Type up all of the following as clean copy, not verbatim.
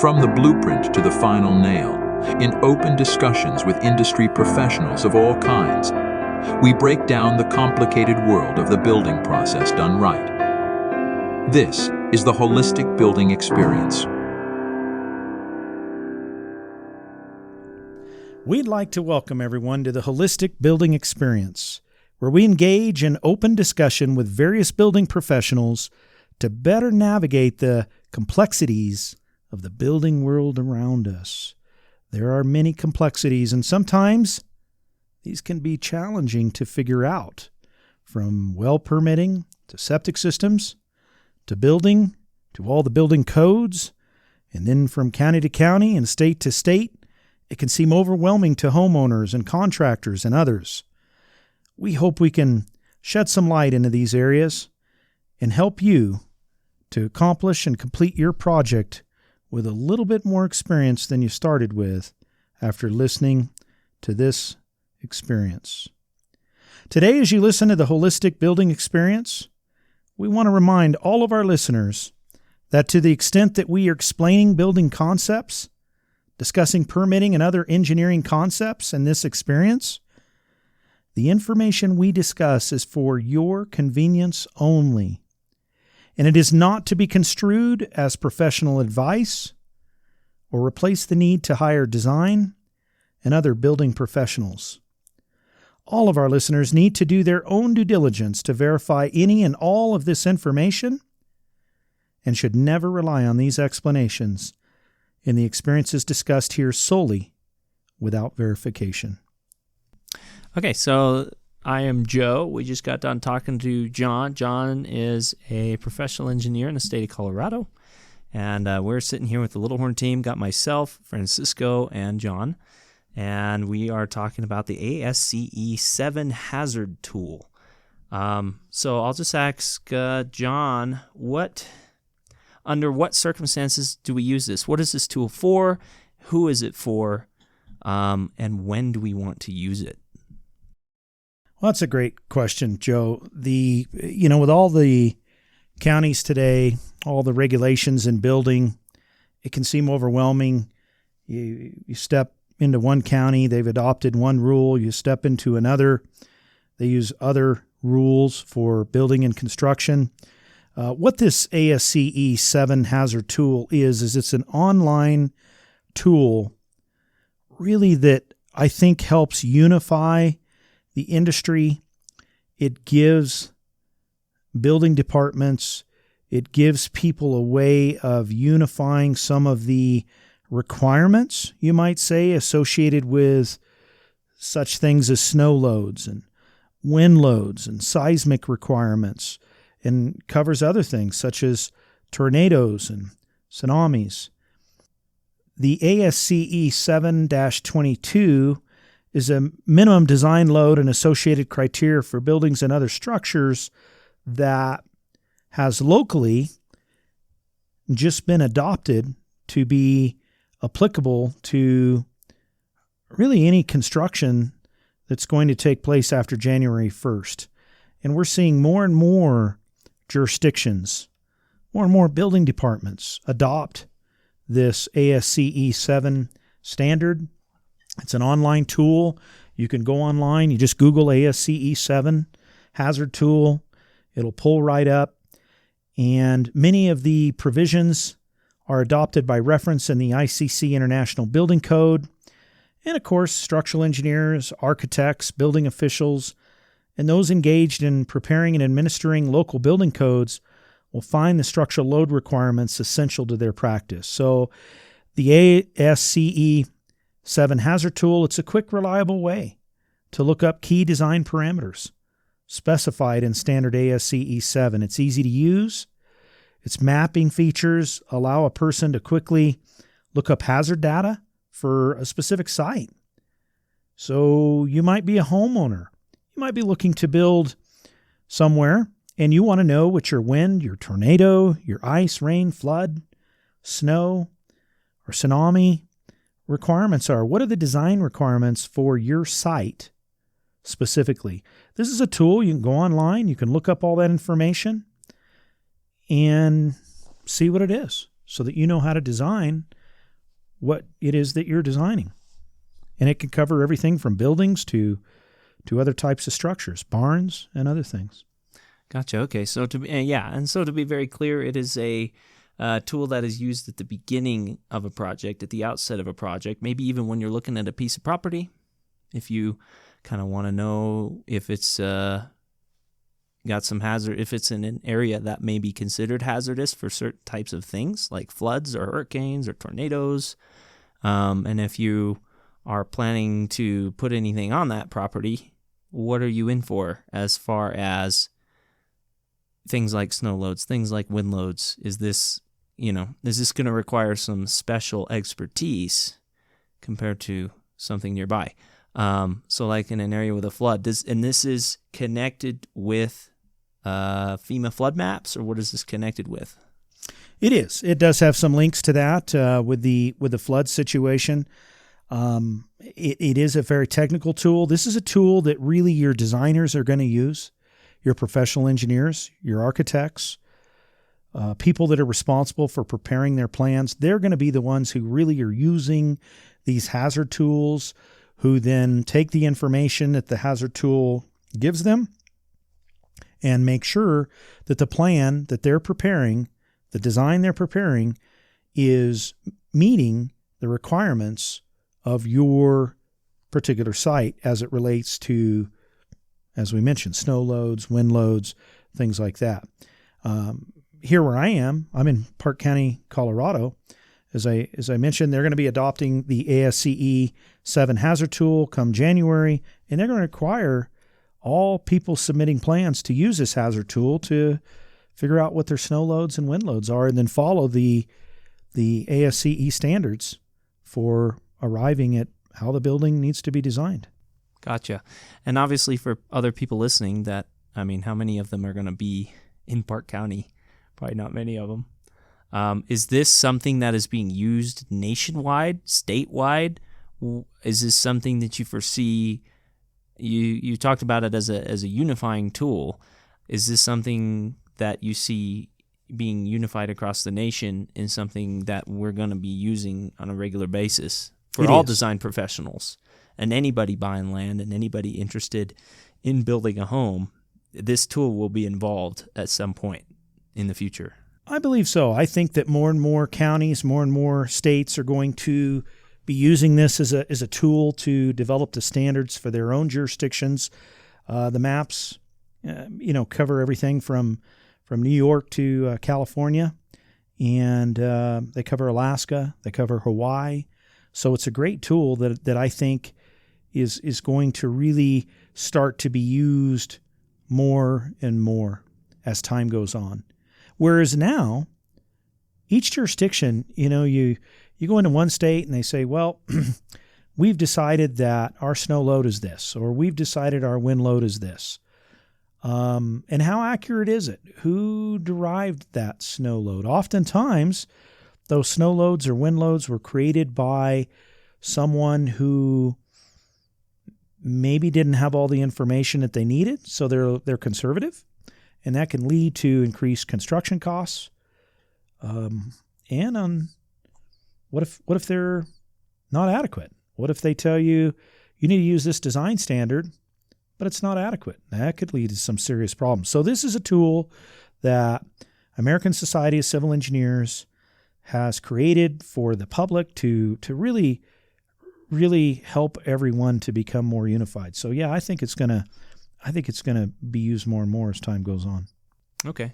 From the blueprint to the final nail, in open discussions with industry professionals of all kinds, we break down the complicated world of the building process done right. This is the holistic building experience. We'd like to welcome everyone to the Holistic Building Experience, where we engage in open discussion with various building professionals to better navigate the complexities of the building world around us. There are many complexities, and sometimes these can be challenging to figure out, from well permitting to septic systems to building to all the building codes, and then from county to county and state to state. It can seem overwhelming to homeowners and contractors and others. We hope we can shed some light into these areas and help you to accomplish and complete your project with a little bit more experience than you started with after listening to this experience. Today, as you listen to the Holistic Building Experience, we want to remind all of our listeners that to the extent that we are explaining building concepts, discussing permitting and other engineering concepts in this experience, the information we discuss is for your convenience only, and it is not to be construed as professional advice or replace the need to hire design and other building professionals. All of our listeners need to do their own due diligence to verify any and all of this information and should never rely on these explanations in the experiences discussed here solely without verification. Okay, so I am Joe. We just got done talking to John. John is a professional engineer in the state of Colorado, and we're sitting here with the Little Horn team. Got myself, Francisco, and John, and we are talking about the ASCE 7 hazard tool. So I'll just ask John, under what circumstances do we use this? What is this tool for? Who is it for? And when do we want to use it? Well, that's a great question, Joe. With all the counties today, all the regulations in building, it can seem overwhelming. You step into one county, they've adopted one rule. You step into another, they use other rules for building and construction. What this ASCE 7 hazard tool is it's an online tool really that I think helps unify the industry. It gives building departments, it gives people a way of unifying some of the requirements, you might say, associated with such things as snow loads and wind loads and seismic requirements, and covers other things such as tornadoes and tsunamis. The ASCE 7-22 is a minimum design load and associated criteria for buildings and other structures that has locally just been adopted to be applicable to really any construction that's going to take place after January 1st. And we're seeing more and more jurisdictions, more and more building departments adopt this ASCE 7 standard. It's an online tool. You can go online, you just Google ASCE 7 hazard tool. It'll pull right up. And many of the provisions are adopted by reference in the ICC International Building Code. And of course, structural engineers, architects, building officials, and those engaged in preparing and administering local building codes will find the structural load requirements essential to their practice. So the ASCE 7 hazard tool, it's a quick, reliable way to look up key design parameters specified in standard ASCE 7. It's easy to use. Its mapping features allow a person to quickly look up hazard data for a specific site. So you might be a homeowner. You might be looking to build somewhere, and you want to know what your wind, your tornado, your ice, rain, flood, snow, or tsunami requirements are. What are the design requirements for your site specifically? This is a tool. You can go online. You can look up all that information and see what it is so that you know how to design what it is that you're designing. And it can cover everything from buildings to other types of structures, barns and other things. Gotcha. Okay. So to be very clear, it is a tool that is used at the beginning of a project, at the outset of a project, maybe even when you're looking at a piece of property. If you kind of want to know if it's got some hazard, if it's in an area that may be considered hazardous for certain types of things like floods or hurricanes or tornadoes, and if you are planning to put anything on that property, what are you in for as far as things like snow loads, things like wind loads? Is this going to require some special expertise compared to something nearby? So like in an area with a flood, and this is connected with FEMA flood maps, or what is this connected with? It is. It does have some links to that with the flood situation. It is a very technical tool. This is a tool that really your designers are going to use, your professional engineers, your architects, people that are responsible for preparing their plans. They're going to be the ones who really are using these hazard tools, who then take the information that the hazard tool gives them and make sure that the plan that they're preparing, the design they're preparing, is meeting the requirements of your particular site as it relates to, as we mentioned, snow loads, wind loads, things like that. Here where I am, I'm in Park County, Colorado. As I mentioned, they're going to be adopting the ASCE 7 hazard tool come January, and they're going to require all people submitting plans to use this hazard tool to figure out what their snow loads and wind loads are, and then follow the ASCE standards for arriving at how the building needs to be designed. Gotcha. And obviously for other people listening, how many of them are going to be in Park County? Probably not many of them. Is this something that is being used nationwide, statewide? Is this something that you foresee? You talked about it as a unifying tool. Is this something that you see being unified across the nation in something that we're going to be using on a regular basis for all design professionals and anybody buying land and anybody interested in building a home? This tool will be involved at some point in the future. I believe so. I think that more and more counties, more and more states are going to be using this as a tool to develop the standards for their own jurisdictions. The maps, cover everything from New York to California, and they cover Alaska, they cover Hawaii. So it's a great tool that I think is going to really start to be used more and more as time goes on. Whereas now, each jurisdiction, you go into one state and they say, well, we've decided that our snow load is this, or we've decided our wind load is this. And how accurate is it? Who derived that snow load? Oftentimes, those snow loads or wind loads were created by someone who maybe didn't have all the information that they needed, so they're conservative, and that can lead to increased construction costs. And what if they're not adequate? What if they tell you need to use this design standard, but it's not adequate? That could lead to some serious problems. So this is a tool that American Society of Civil Engineers has created for the public to really, really help everyone to become more unified. So yeah, I think it's gonna be used more and more as time goes on. Okay.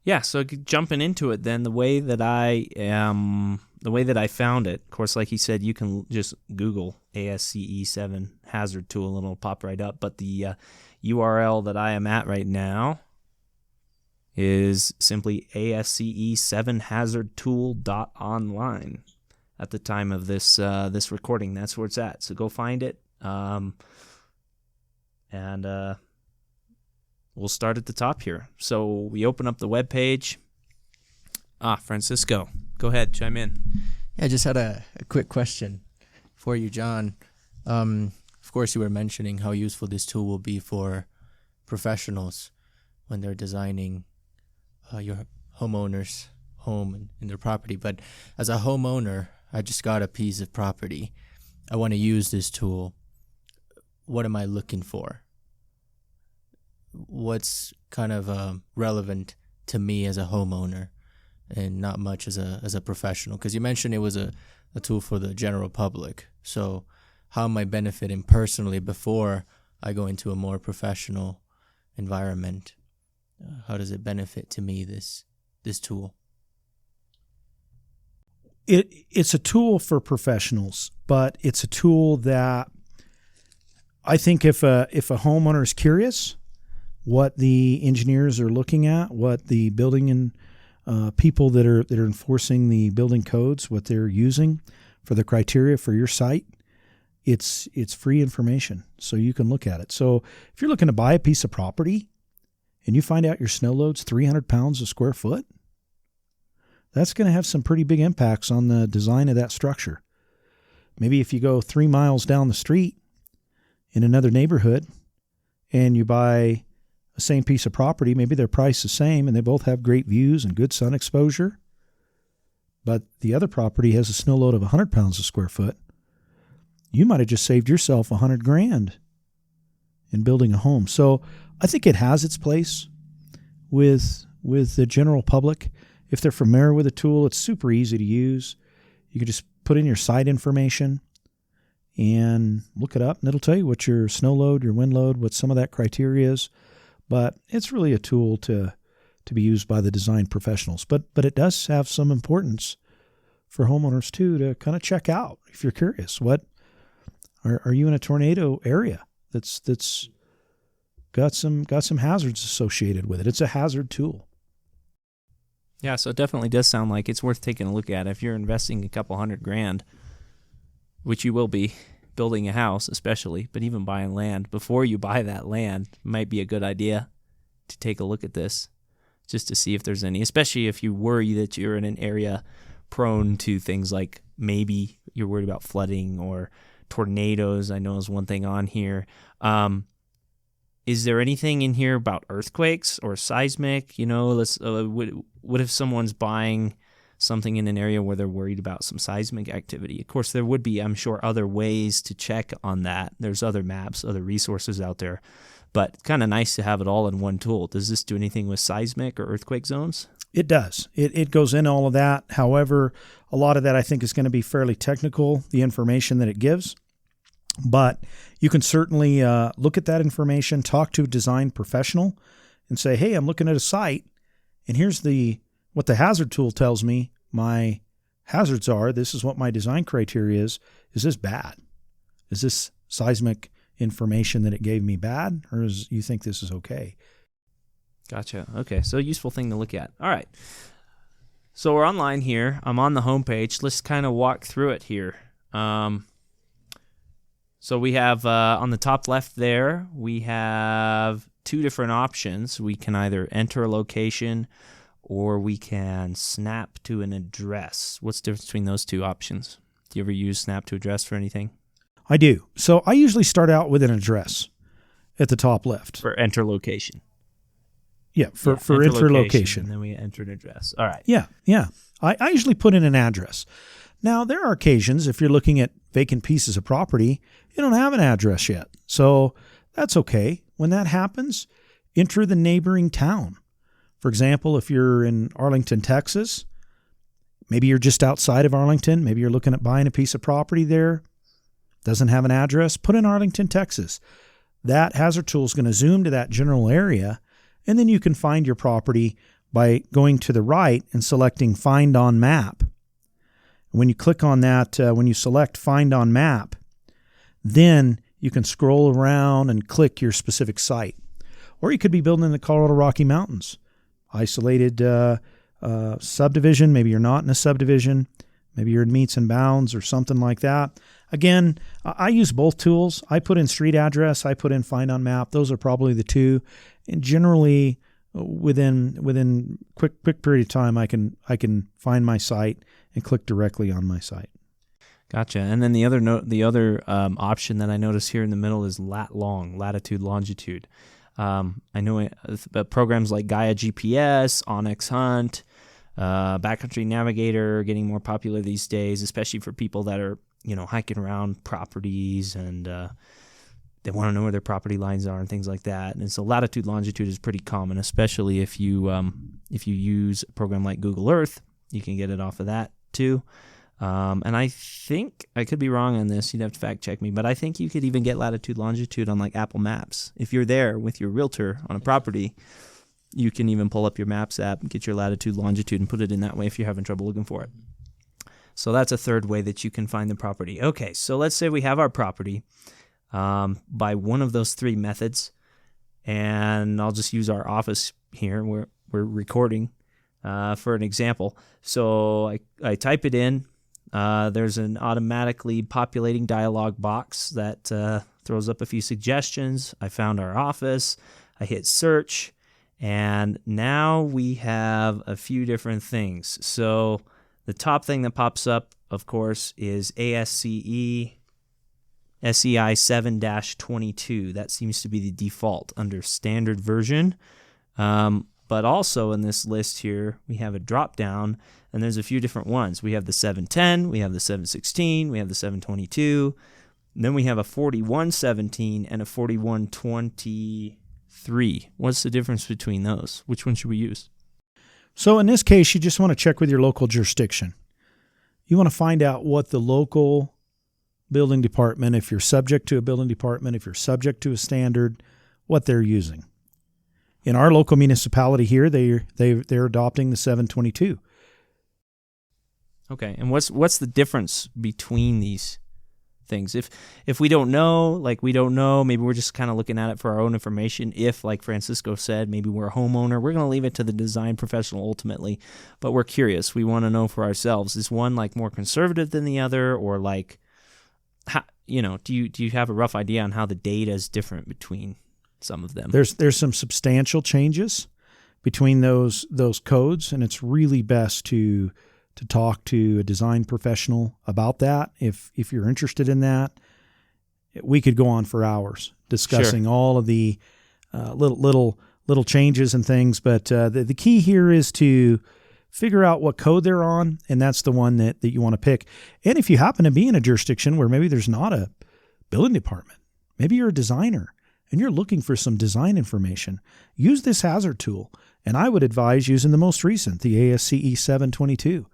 Yeah, so jumping into it then, the way that I found it, of course, like he said, you can just Google ASCE 7 hazard tool and it'll pop right up. But the URL that I am at right now is simply asce7hazardtool.online at the time of this recording. That's where it's at. So go find it. And we'll start at the top here. So we open up the web page. Francisco, go ahead, chime in. Yeah, I just had a quick question for you, John. Of course, you were mentioning how useful this tool will be for professionals when they're designing your homeowner's home and their property. But as a homeowner, I just got a piece of property. I want to use this tool. What am I looking for? What's kind of relevant to me as a homeowner and not much as a professional? Because you mentioned it was a tool for the general public. So how am I benefiting personally before I go into a more professional environment? How does it benefit to me, this tool? It's a tool for professionals, but it's a tool that I think if a homeowner is curious what the engineers are looking at, what the building and people that are enforcing the building codes, what they're using for the criteria for your site, it's free information, so you can look at it. So if you're looking to buy a piece of property and you find out your snow load's 300 pounds a square foot, that's going to have some pretty big impacts on the design of that structure. Maybe if you go 3 miles down the street in another neighborhood and you buy the same piece of property, maybe their price is the same and they both have great views and good sun exposure, but the other property has a snow load of 100 pounds a square foot, you might have just saved yourself $100,000 in building a home. So I think it has its place with the general public. If they're familiar with the tool, it's super easy to use. You can just put in your site information and look it up, and it'll tell you what your snow load, your wind load, what some of that criteria is. But it's really a tool to be used by the design professionals. But it does have some importance for homeowners too, to kind of check out if you're curious. What are you in a tornado area that's got some hazards associated with it? It's a hazard tool. Yeah, so it definitely does sound like it's worth taking a look at. If you're investing a couple $100,000, which you will be building a house especially, but even buying land, before you buy that land, might be a good idea to take a look at this just to see if there's any, especially if you worry that you're in an area prone to things like maybe you're worried about flooding or tornadoes, I know is one thing on here. Is there anything in here about earthquakes or seismic? You know, what if someone's buying something in an area where they're worried about some seismic activity? Of course, there would be, I'm sure, other ways to check on that. There's other maps, other resources out there, but kind of nice to have it all in one tool. Does this do anything with seismic or earthquake zones? It does. It goes in all of that. However, a lot of that I think is going to be fairly technical, the information that it gives. But you can certainly look at that information, talk to a design professional and say, hey, I'm looking at a site and here's what the hazard tool tells me my hazards are. This is what my design criteria is. Is this bad? Is this seismic information that it gave me bad, or you think this is okay? Gotcha. Okay, so useful thing to look at. All right. So we're online here. I'm on the homepage. Let's kind of walk through it here. So we have on the top left there, we have two different options. We can either enter a location or we can snap to an address. What's the difference between those two options? Do you ever use snap to address for anything? I do. So I usually start out with an address at the top left. For enter location. Yeah, for enter location. And then we enter an address. All right. Yeah. I usually put in an address. Now, there are occasions, if you're looking at vacant pieces of property, you don't have an address yet. So that's okay. When that happens, enter the neighboring town. For example, if you're in Arlington, Texas, maybe you're just outside of Arlington. Maybe you're looking at buying a piece of property there. Doesn't have an address. Put in Arlington, Texas. That hazard tool is going to zoom to that general area, and then you can find your property by going to the right and selecting Find on Map. When you click on that, when you select Find on Map, then you can scroll around and click your specific site. Or you could be building in the Colorado Rocky Mountains. Isolated subdivision. Maybe you're not in a subdivision. Maybe you're in meets and bounds or something like that. Again, I use both tools. I put in street address. I put in Find on Map. Those are probably the two. And generally, within quick period of time, I can find my site and click directly on my site. Gotcha. And then the other option that I notice here in the middle is lat-long, latitude, longitude. I know programs like Gaia GPS, Onyx Hunt, Backcountry Navigator getting more popular these days, especially for people that are, hiking around properties and they want to know where their property lines are and things like that. And so latitude, longitude is pretty common, especially if you use a program like Google Earth. You can get it off of that too. And I think, I could be wrong on this, you'd have to fact check me, but I think you could even get latitude, longitude on like Apple Maps. If you're there with your realtor on a property, you can even pull up your Maps app and get your latitude, longitude and put it in that way if you're having trouble looking for it. So that's a third way that you can find the property. Okay, so let's say we have our property by one of those three methods, and I'll just use our office here. We're recording for an example. So I type it in. There's an automatically populating dialog box that throws up a few suggestions. I found our office. I hit search, and now we have a few different things. So the top thing that pops up, of course, is ASCE SEI 7-22. That seems to be the default under standard version. But also in this list here, we have a drop down, and there's a few different ones. We have the 710, we have the 716, we have the 722, then we have a 4117 and a 4123. What's the difference between those? Which one should we use? So in this case, you just want to check with your local jurisdiction. You want to find out what the local building department, if you're subject to a building department, if you're subject to a standard, what they're using. In our local municipality here, they're adopting the 722. Okay, and what's the difference between these things? If we don't know, maybe we're just kind of looking at it for our own information. If, like Francisco said, maybe we're a homeowner, we're going to leave it to the design professional ultimately, but we're curious. We want to know for ourselves. Is one like more conservative than the other, or like, how, do you have a rough idea on how the data is different between some of them? There's some substantial changes between those codes, and it's really best to talk to a design professional about that. If you're interested in that, we could go on for hours discussing all of the little changes and things. But the key here is to figure out what code they're on, and that's the one that you want to pick. And if you happen to be in a jurisdiction where maybe there's not a building department, maybe you're a designer and you're looking for some design information, use this hazard tool. And I would advise using the most recent, the ASCE 722.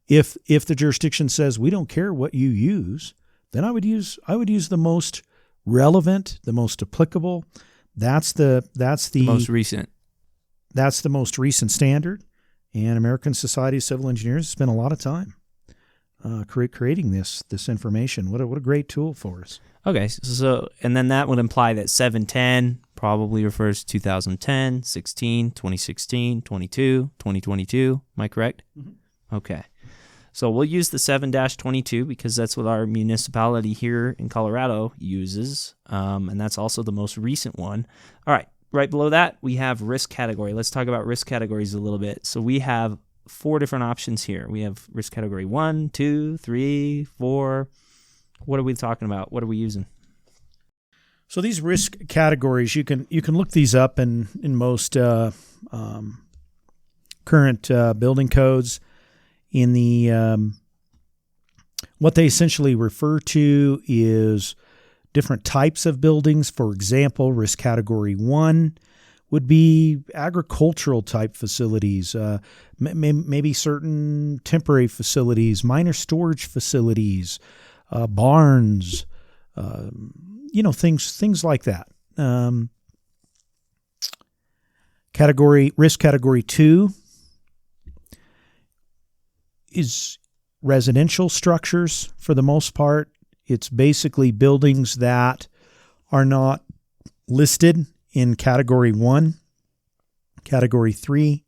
If the jurisdiction says we don't care what you use, then I would use the most relevant, the most applicable. That's the most recent. That's the most recent standard. And American Society of Civil Engineers spent a lot of time creating this information. What a great tool for us. Okay, so and then that would imply that 710 probably refers to 2010, 16, 2016, 22, 2022. Am I correct? Mm-hmm. Okay. So we'll use the 7-22 because that's what our municipality here in Colorado uses, and that's also the most recent one. All right, right below that, we have risk category. Let's talk about risk categories a little bit. So we have 4 different options here. We have risk category 1, 2, 3, 4. What are we talking about? What are we using? So these risk categories, you can look these up in most current building codes. In the what they essentially refer to is different types of buildings. For example, risk category 1 would be agricultural type facilities, maybe certain temporary facilities, minor storage facilities, barns, things like that. Risk category 2 is residential structures for the most part. It's basically buildings that are not listed in category 1, category 3,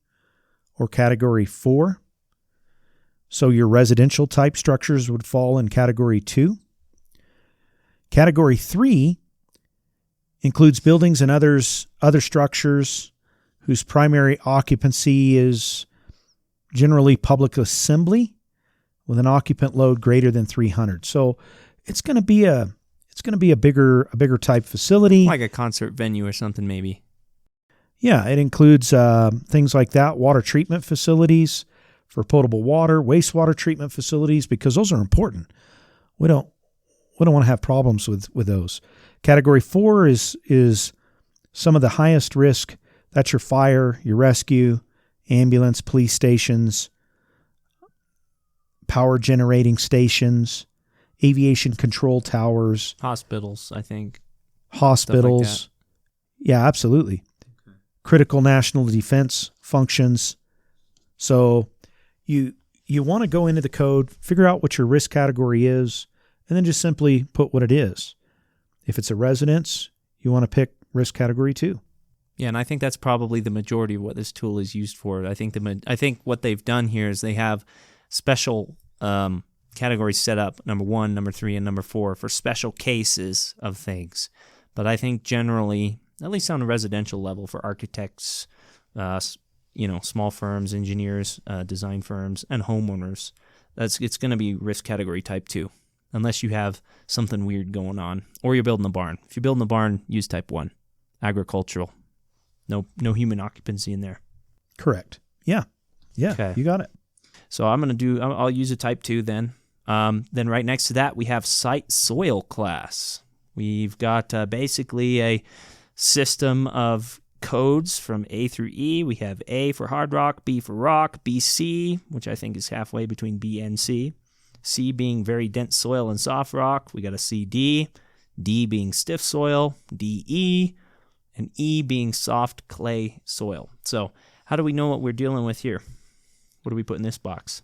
or category 4. So your residential type structures would fall in category 2. Category 3 includes buildings and other structures whose primary occupancy is generally public assembly with an occupant load greater than 300. So it's going to be a bigger type facility, like a concert venue or something, maybe. Yeah, it includes things like that, water treatment facilities, for potable water, wastewater treatment facilities, because those are important. We don't want to have problems with those. Category 4 is some of the highest risk. That's your fire, your rescue, ambulance, police stations, power generating stations, aviation control towers, Hospitals, I think. Hospitals. Stuff like Yeah, absolutely. Okay. Critical national defense functions. So you want to go into the code, figure out what your risk category is, and then just simply put what it is. If it's a residence, you want to pick risk category 2. Yeah, and I think that's probably the majority of what this tool is used for. I think what they've done here is they have special categories set up, number 1, number 3, and number 4, for special cases of things. But I think generally, at least on a residential level, for architects, small firms, engineers, design firms, and homeowners, it's going to be risk category type 2, unless you have something weird going on, or you're building a barn. If you're building a barn, use type 1, agricultural. No human occupancy in there. Correct. Yeah. Okay. You got it. So I'll use a type 2 then. Then right next to that, we have site soil class. We've got basically a system of codes from A through E. We have A for hard rock, B for rock, BC, which I think is halfway between B and C. C being very dense soil and soft rock. We got a CD, D being stiff soil, DE, and E being soft clay soil. So how do we know what we're dealing with here? What do we put in this box?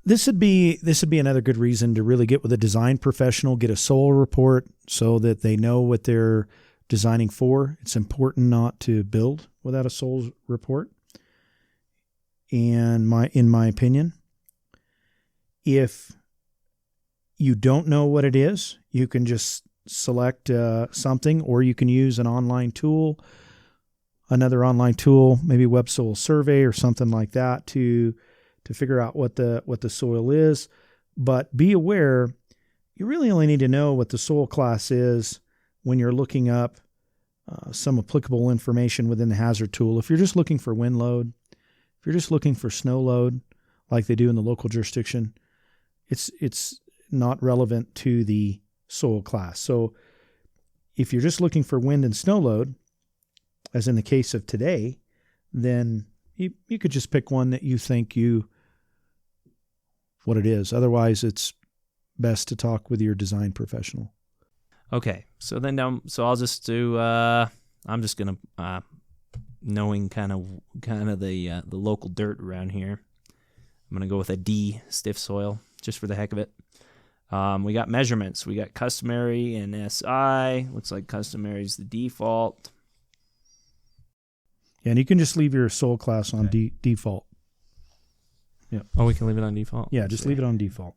This would be another good reason to really get with a design professional, get a soil report so that they know what they're designing for. It's important not to build without a soil report. And in my opinion, if you don't know what it is, you can just select something, or you can use an online tool, another online tool, maybe Web Soil Survey or something like that to figure out what the soil is. But be aware, you really only need to know what the soil class is when you're looking up some applicable information within the hazard tool. If you're just looking for wind load, if you're just looking for snow load, like they do in the local jurisdiction, it's not relevant to the soil class. So if you're just looking for wind and snow load, as in the case of today, then you could just pick one that you think what it is. Otherwise, it's best to talk with your design professional. Okay, so then I'll just do. I'm just gonna knowing kind of the local dirt around here. I'm gonna go with a D, stiff soil, just for the heck of it. We got measurements. We got customary and SI. Looks like customary is the default. Yeah, and you can just leave your soil class on default. Yeah. Oh, we can leave it on default? Yeah, just leave it on default.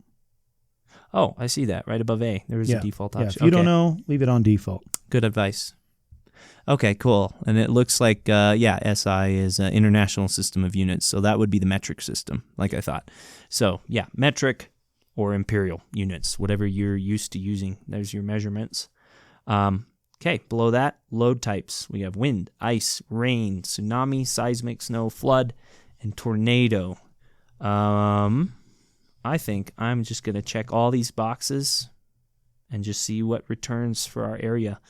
Oh, I see that. Right above A. There is a default option. Yeah, if you don't know, leave it on default. Good advice. Okay, cool. And it looks like, SI is an International System of Units, so that would be the metric system, like I thought. So, yeah, metric or imperial units, whatever you're used to using. There's your measurements. Okay, below that, load types. We have wind, ice, rain, tsunami, seismic, snow, flood, and tornado. I think I'm just going to check all these boxes and just see what returns for our area.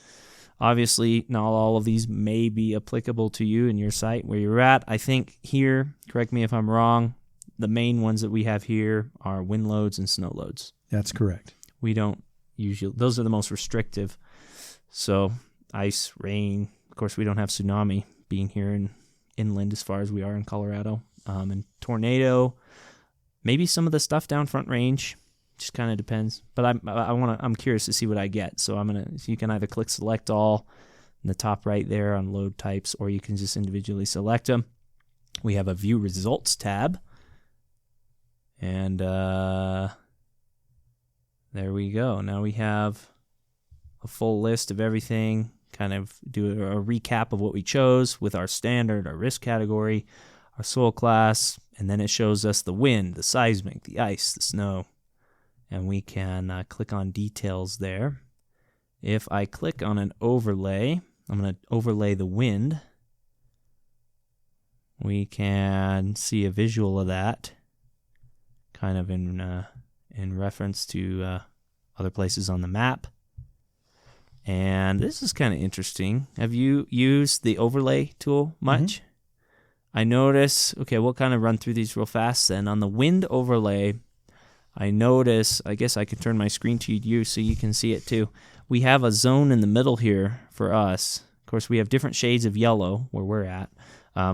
Obviously, not all of these may be applicable to you and your site where you're at. I think here, correct me if I'm wrong, the main ones that we have here are wind loads and snow loads. That's correct. We don't usually, those are the most restrictive. So ice, rain, of course we don't have tsunami being here in inland as far as we are in Colorado. And tornado, maybe some of the stuff down Front Range, just kind of depends. But I'm curious to see what I get. So you can either click select all in the top right there on load types, or you can just individually select them. We have a view results tab. And there we go. Now we have a full list of everything, kind of do a recap of what we chose with our standard, our risk category, our soil class, and then it shows us the wind, the seismic, the ice, the snow, and we can click on details there. If I click on an overlay, I'm going to overlay the wind. we can see a visual of that, kind of in reference to other places on the map. And this is kind of interesting. Have you used the overlay tool much? Mm-hmm. I notice, okay, we'll kind of run through these real fast then. On the wind overlay, I notice, I guess I can turn my screen to you so you can see it too. We have a zone in the middle here for us. Of course, we have different shades of yellow where we're at.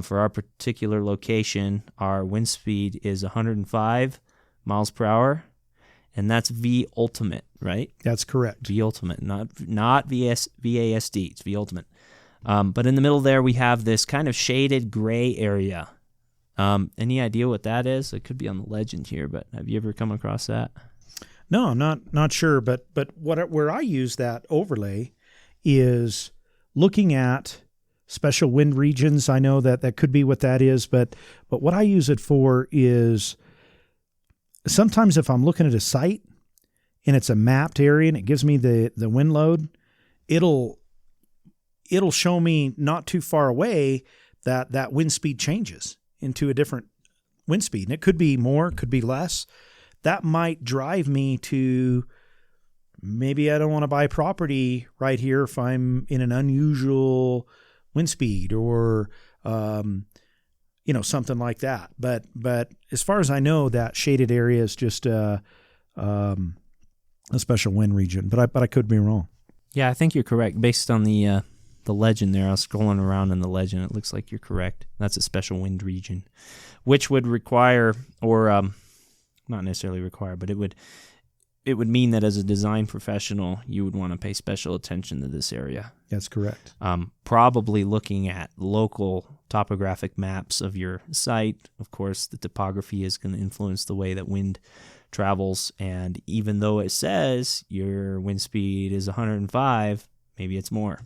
For our particular location, our wind speed is 105 miles per hour, and that's V ultimate, right? That's correct. V ultimate, not VASD, it's V ultimate. But in the middle there, we have this kind of shaded gray area. Any idea what that is? It could be on the legend here, but have you ever come across that? No, I'm not sure. But where I use that overlay is looking at special wind regions. I know that could be what that is, but what I use it for is sometimes if I'm looking at a site and it's a mapped area and it gives me the wind load, it'll show me not too far away that wind speed changes into a different wind speed. And it could be more, could be less. That might drive me to maybe I don't want to buy property right here if I'm in an unusual wind speed or, something like that. But as far as I know, that shaded area is just a special wind region, but I could be wrong. Yeah, I think you're correct. Based on the legend there, I was scrolling around in the legend. It looks like you're correct. That's a special wind region, which would require, or not necessarily require, but it would mean that as a design professional, you would want to pay special attention to this area. That's correct. Probably looking at local topographic maps of your site. Of course, the topography is going to influence the way that wind travels. And even though it says your wind speed is 105, maybe it's more.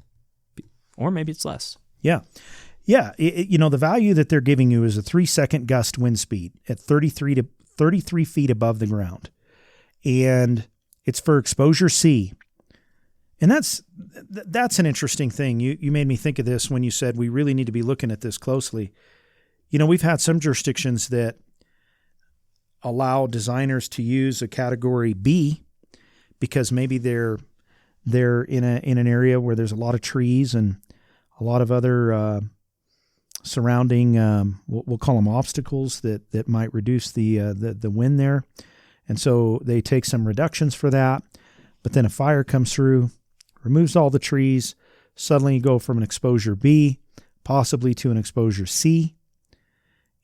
Or maybe it's less. Yeah. Yeah. The value that they're giving you is a 3-second gust wind speed at 33 feet above the ground. And it's for exposure C. And that's an interesting thing. You made me think of this when you said we really need to be looking at this closely. We've had some jurisdictions that allow designers to use a category B because maybe they're in an area where there's a lot of trees and a lot of other surrounding, we'll call them obstacles that might reduce the wind there. And so they take some reductions for that. But then a fire comes through, removes all the trees. Suddenly you go from an exposure B possibly to an exposure C.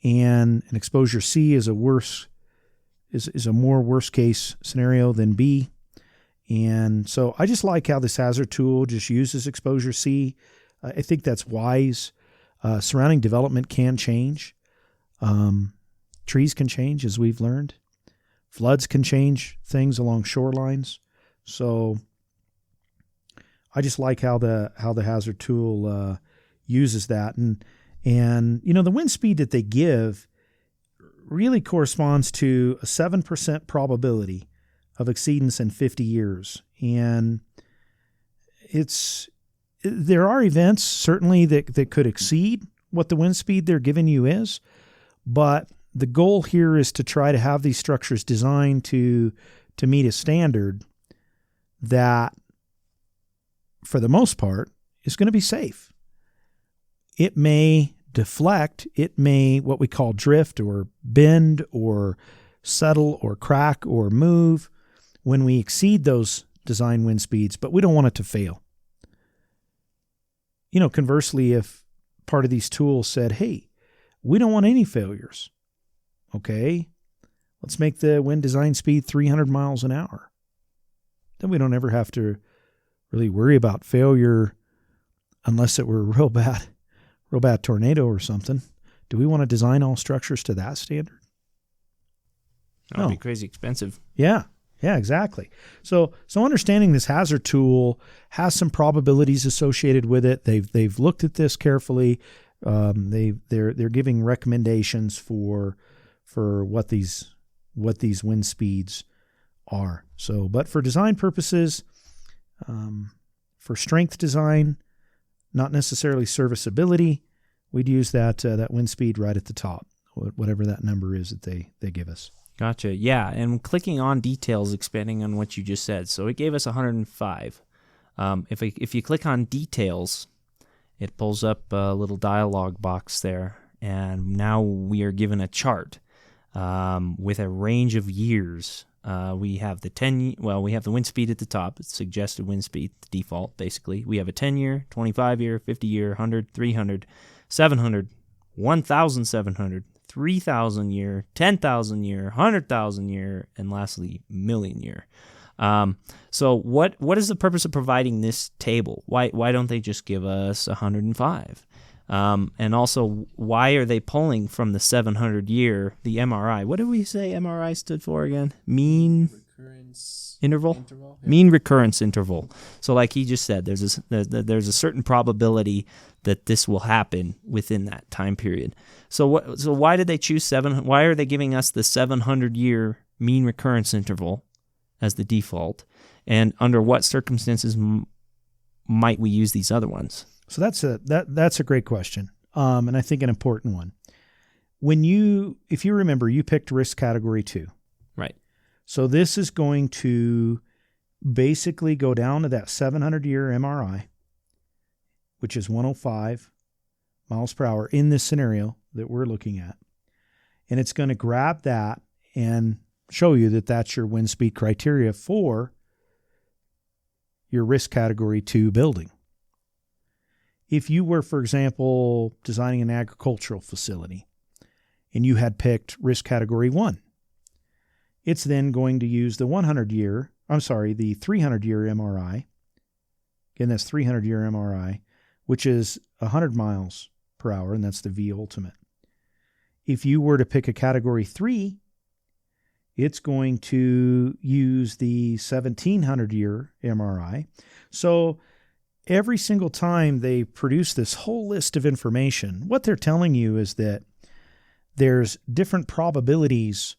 And an exposure C is a more worst case scenario than B. And so I just like how this hazard tool just uses exposure C. I think that's wise. Surrounding development can change. Trees can change, as we've learned. Floods can change things along shorelines. So I just like how the hazard tool uses that. And the wind speed that they give really corresponds to a 7% probability of exceedance in 50 years. And there are events certainly that could exceed what the wind speed they're giving you is, but the goal here is to try to have these structures designed to meet a standard that, for the most part, is going to be safe. It may deflect, it may what we call drift or bend or settle or crack or move when we exceed those design wind speeds, but we don't want it to fail. Conversely, if part of these tools said, hey, we don't want any failures. Okay, let's make the wind design speed 300 miles an hour. Then we don't ever have to really worry about failure unless it were a real bad tornado or something. Do we want to design all structures to that standard? That would be crazy expensive. Yeah, exactly. So understanding this hazard tool has some probabilities associated with it. They've looked at this carefully. They're giving recommendations for what these wind speeds are. So, but for design purposes, for strength design, not necessarily serviceability, we'd use that wind speed right at the top, whatever that number is that they give us. Gotcha. Yeah, and clicking on details, expanding on what you just said. So it gave us 105. If you click on details, it pulls up a little dialog box there, and now we are given a chart with a range of years. We have we have the wind speed at the top. It's suggested wind speed, the default, basically. We have a 10-year, 25-year, 50-year, 100, 300, 700, 1,700, 3,000 year, 10,000 year, 100,000 year, and lastly, million year. So what is the purpose of providing this table? Why don't they just give us 105? And also, why are they pulling from the 700 year, the MRI? What did we say MRI stood for again? Mean recurrence interval? Yeah. Mean recurrence interval. So like he just said, there's a certain probability that this will happen within that time period. So why did they choose why are they giving us the 700 year mean recurrence interval as the default? And under what circumstances might we use these other ones? So that's a great question, and I think an important one. If you remember, you picked risk category 2. Right. So this is going to basically go down to that 700-year MRI, which is 105 miles per hour in this scenario that we're looking at. And it's going to grab that and show you that that's your wind speed criteria for your risk category 2 building. If you were, for example, designing an agricultural facility and you had picked risk category 1, it's then going to use the 300-year MRI. Again, that's 300-year MRI, which is 100 miles per hour, and that's the V ultimate. If you were to pick a category 3, it's going to use the 1700-year MRI. So every single time they produce this whole list of information, what they're telling you is that there's different probabilities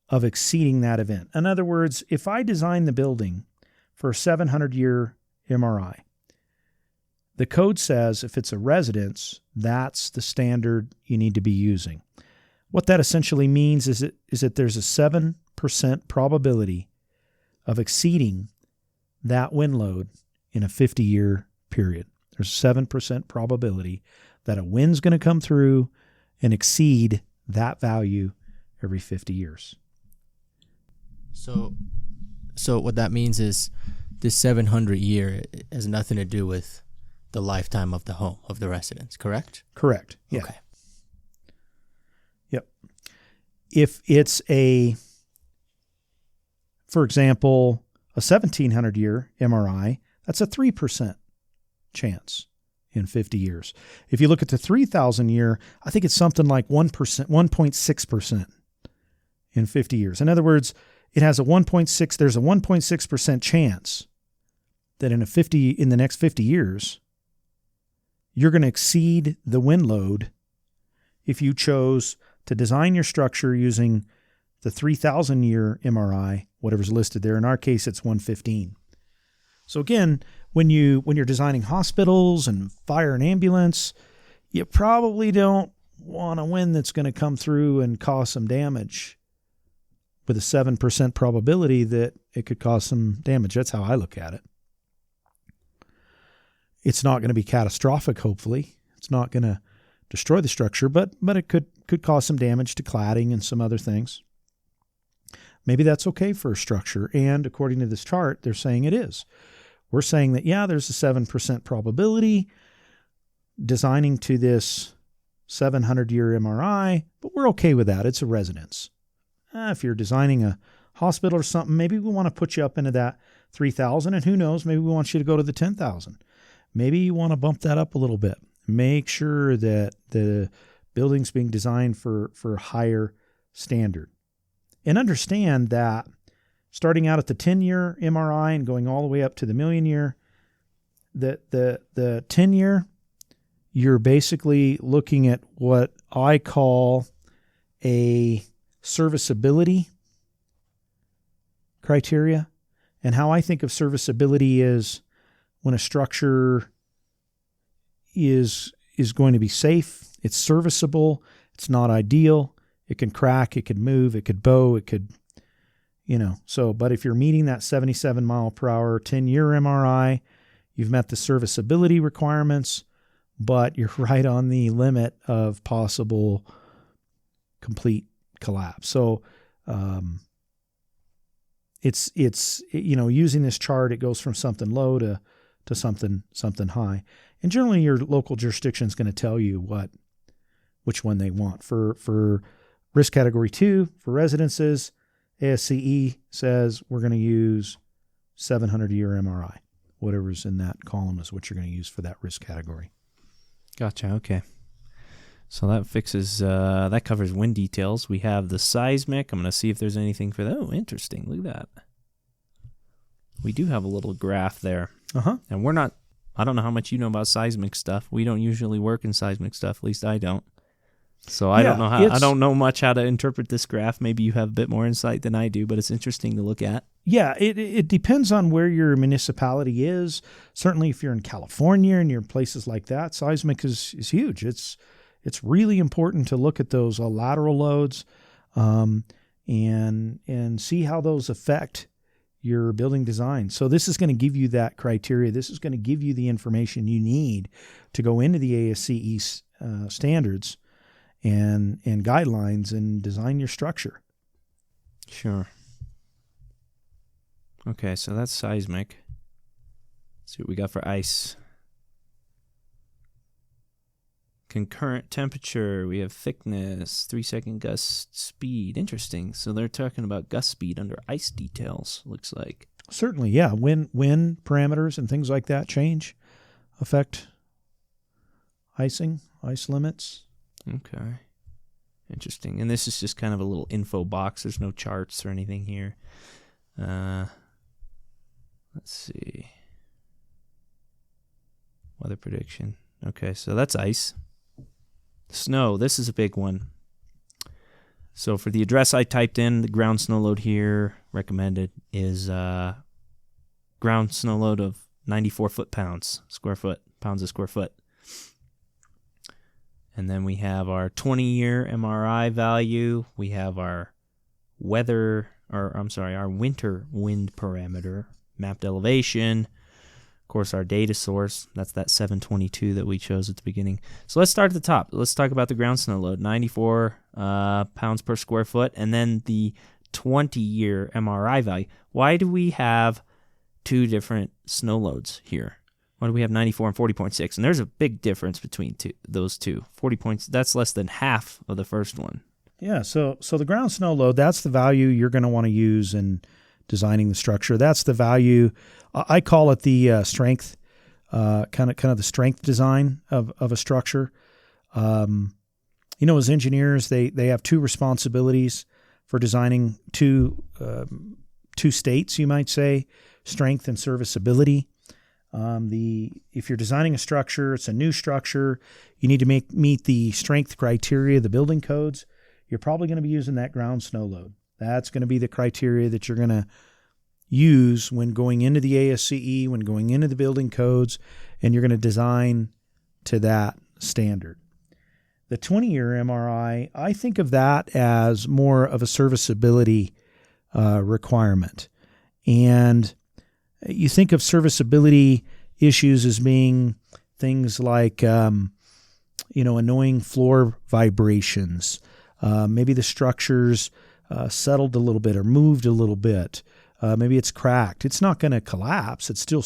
of exceeding that event. In other words, if I design the building for a 700-year MRI, the code says if it's a residence, that's the standard you need to be using. What that essentially means is that there's a 7% probability of exceeding that wind load in a 50-year period. There's a 7% probability that a wind's going to come through and exceed that value every 50 years. So what that means is this 700 year has nothing to do with the lifetime of the home, of the residence, correct? Correct. Yeah. Okay. Yep. If it's for example, a 1700-year MRI, that's a 3% chance in 50 years. If you look at the 3,000-year, I think it's something like 1%, 1.6% in 50 years. In other words, there's a 1.6% chance that in the next 50 years, you're going to exceed the wind load if you chose to design your structure using the 3,000-year MRI, whatever's listed there. In our case, it's 115. So again, when you're designing hospitals and fire and ambulance, you probably don't want a wind that's going to come through and cause some damage with a 7% probability that it could cause some damage. That's how I look at it. It's not going to be catastrophic, hopefully. It's not going to destroy the structure, but it could cause some damage to cladding and some other things. Maybe that's okay for a structure, and according to this chart, they're saying it is. We're saying that, yeah, there's a 7% probability designing to this 700-year MRI, but we're okay with that. It's a residence. If you're designing a hospital or something, maybe we want to put you up into that 3,000, and who knows, maybe we want you to go to the 10,000. Maybe you want to bump that up a little bit. Make sure that the building's being designed for a higher standard. And understand that starting out at the 10-year MRI and going all the way up to the million-year, the 10-year, you're basically looking at what I call a serviceability criteria. And how I think of serviceability is when a structure is going to be safe, It's serviceable. It's not ideal. It can crack. It could move. It could bow. It could, but if you're meeting that 77 mile per hour 10-year MRI, you've met the serviceability requirements, but you're right on the limit of possible complete collapse. So, it's using this chart, it goes from something low to something high. And generally your local jurisdiction is going to tell you which one they want. For risk category 2, for residences, ASCE says we're going to use 700-year MRI. Whatever's in that column is what you're going to use for that risk category. Gotcha. Okay. So that covers wind details. We have the seismic. I'm going to see if there's anything for that. Oh, interesting. Look at that. We do have a little graph there. Uh-huh. And I don't know how much you know about seismic stuff. We don't usually work in seismic stuff. At least I don't. So I don't know much how to interpret this graph. Maybe you have a bit more insight than I do, but it's interesting to look at. Yeah, it depends on where your municipality is. Certainly if you're in California and you're in places like that, seismic is huge. It's really important to look at those lateral loads and see how those affect your building design. So this is going to give you that criteria. This is going to give you the information you need to go into the ASCE standards and guidelines and design your structure. Sure. Okay, so that's seismic. Let's see what we got for ice. Concurrent temperature, we have thickness, 3-second gust speed. Interesting. So they're talking about gust speed under ice details, looks like. Certainly, yeah. Wind parameters and things like that affect icing, ice limits. Okay. Interesting. And this is just kind of a little info box. There's no charts or anything here. Let's see. Weather prediction. Okay, so that's ice. Snow, this is a big one. So for the address I typed in, the ground snow load here recommended is ground snow load of 94 pounds a square foot. And then we have our 20-year MRI value. We have our winter wind parameter, mapped elevation. Of course, our data source, that's that 722 that we chose at the beginning. So let's start at the top. Let's talk about the ground snow load, 94 pounds per square foot, and then the 20-year MRI value. Why do we have two different snow loads here? Why do we have 94 and 40.6? And there's a big difference between those two. 40 points, that's less than half of the first one. Yeah, so the ground snow load, that's the value you're going to want to use in designing the structure. That's the value. I call it the strength, kind of the strength design of a structure. As engineers, they have two responsibilities for designing two states, you might say, strength and serviceability. If you're designing a structure, it's a new structure, you need to meet the strength criteria, the building codes. You're probably going to be using that ground snow load. That's going to be the criteria that you're going to use when going into the ASCE, when going into the building codes, and you're going to design to that standard. The 20-year MRI, I think of that as more of a serviceability requirement. And you think of serviceability issues as being things like, annoying floor vibrations. Maybe the structure's settled a little bit or moved a little bit. Maybe it's cracked. It's not going to collapse. It still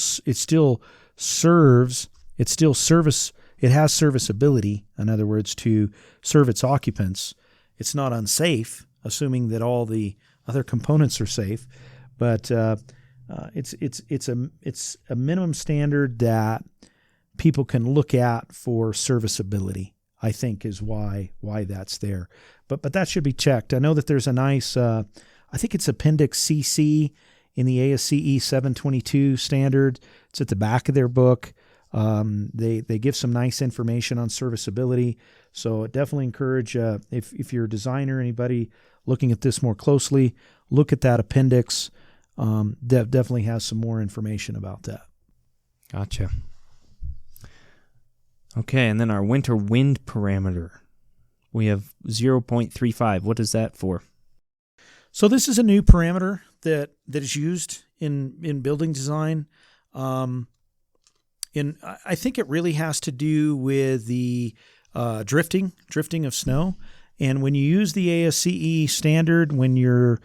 serves. It has serviceability. In other words, to serve its occupants. It's not unsafe, assuming that all the other components are safe. But it's a minimum standard that people can look at for serviceability, I think, is why that's there. But that should be checked. I know that there's a nice, I think it's Appendix CC in the ASCE 722 standard. It's at the back of their book. They give some nice information on serviceability. So definitely encourage, if you're a designer, anybody looking at this more closely, look at that appendix. That definitely has some more information about that. Gotcha. Okay, and then our winter wind parameter. We have 0.35. What is that for? So this is a new parameter that is used in building design. I think it really has to do with the drifting of snow. And when you use the ASCE standard, when you're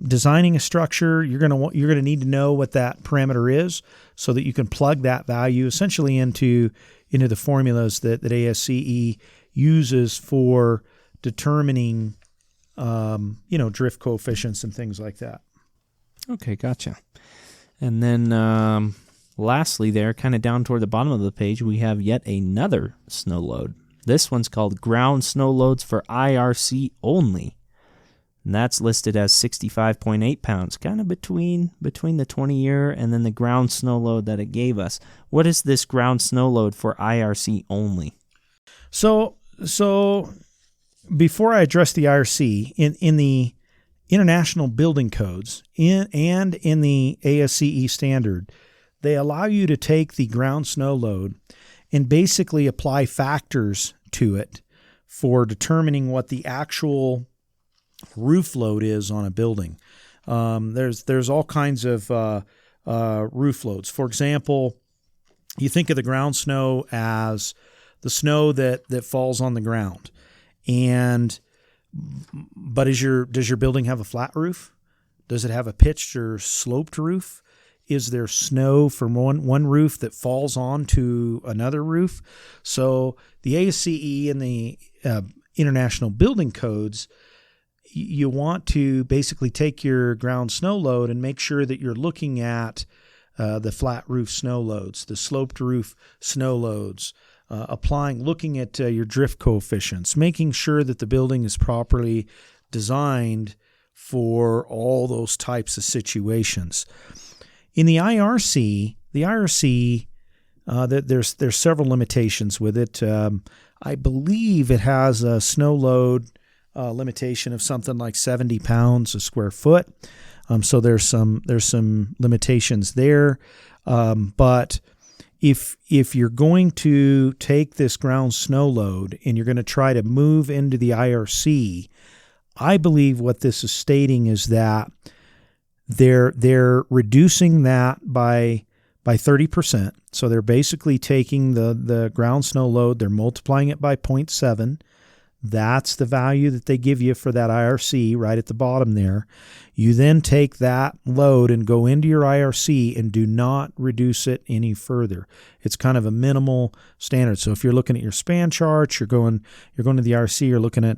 designing a structure, you're gonna need to know what that parameter is, so that you can plug that value essentially into the formulas that ASCE uses for determining drift coefficients and things like that. Okay, gotcha. And then lastly there, kind of down toward the bottom of the page, we have yet another snow load. This one's called ground snow loads for IRC only. And that's listed as 65.8 pounds, kind of between the 20-year and then the ground snow load that it gave us. What is this ground snow load for IRC only? So before I address the IRC, in the international building codes and in the ASCE standard, they allow you to take the ground snow load and basically apply factors to it for determining what the actual roof load is on a building. There's all kinds of roof loads. For example, you think of the ground snow as the snow that falls on the ground. But does your building have a flat roof? Does it have a pitched or sloped roof? Is there snow from one roof that falls onto another roof? So the ASCE and the international building codes, you want to basically take your ground snow load and make sure that you're looking at the flat roof snow loads, the sloped roof snow loads, looking at your drift coefficients, making sure that the building is properly designed for all those types of situations. In the IRC, there's several limitations with it. I believe it has a snow load limitation of something like 70 pounds a square foot. So there's some limitations there. But if you're going to take this ground snow load and you're going to try to move into the IRC, I believe what this is stating is that they're reducing that by 30%. So they're basically taking the ground snow load, they're multiplying it by 0.7. That's the value that they give you for that IRC right at the bottom there. You then take that load and go into your IRC and do not reduce it any further. It's kind of a minimal standard. So if you're looking at your span charts, you're going to the IRC, you're looking at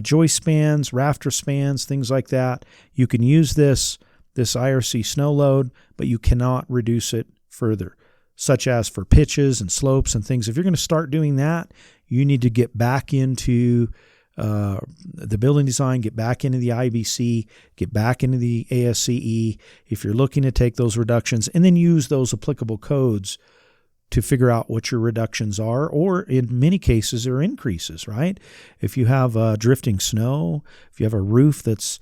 joist spans, rafter spans, things like that. You can use this IRC snow load, but you cannot reduce it further, such as for pitches and slopes and things. If you're going to start doing that, you need to get back into the building design, get back into the IBC, get back into the ASCE. If you're looking to take those reductions and then use those applicable codes to figure out what your reductions are, or in many cases, are increases, right? If you have drifting snow, if you have a roof that's